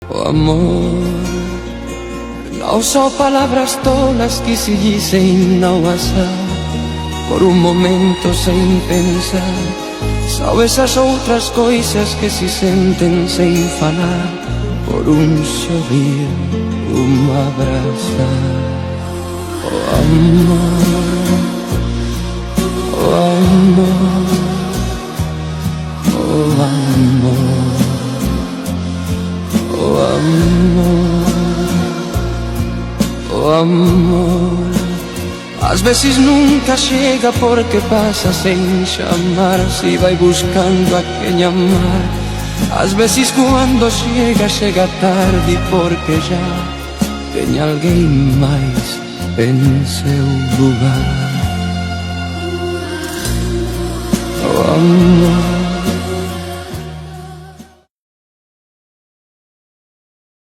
Oh amor, não só palavras tolas que se dizem ao azar, por um momento sem pensar. São essas outras coisas que se sentem sem falar, por um sorrir, abraçar. Oh amor, oh amor, oh amor, oh amor, oh amor. Às vezes nunca chega porque passa sem chamar, se vai buscando a quem amar. Às vezes quando chega, chega tarde porque já tem alguém mais em seu lugar. Oh amor,